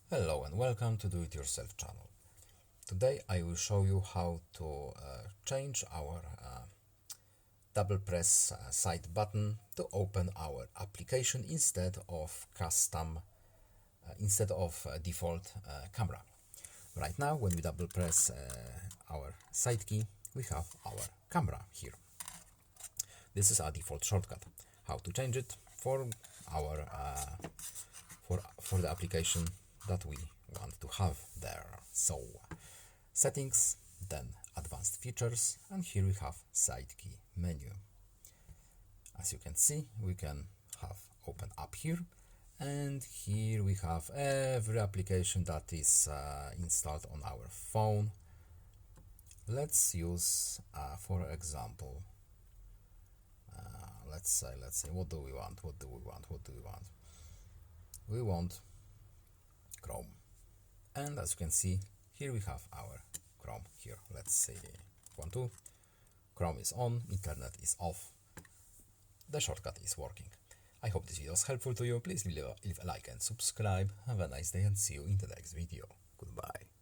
Hello and welcome to Do It Yourself channel. Today I will show you how to change our double press side button to open our application instead of default camera. Right now when we double press our side key, we have our camera here. This is our default shortcut. How to change it for our for the application that we want to have there. So settings, then advanced features, and here we have side key menu. As you can see, we can have open up here, and here we have every application that is installed on our phone. Let's use for example, let's say what do we want? We want Chrome, and as you can see, here we have our Chrome here. Let's say 1, 2. Chrome is on, internet is off, the shortcut is working. I hope this video was helpful to you. Please leave a like and subscribe. Have a nice day and see you in the next video. Goodbye.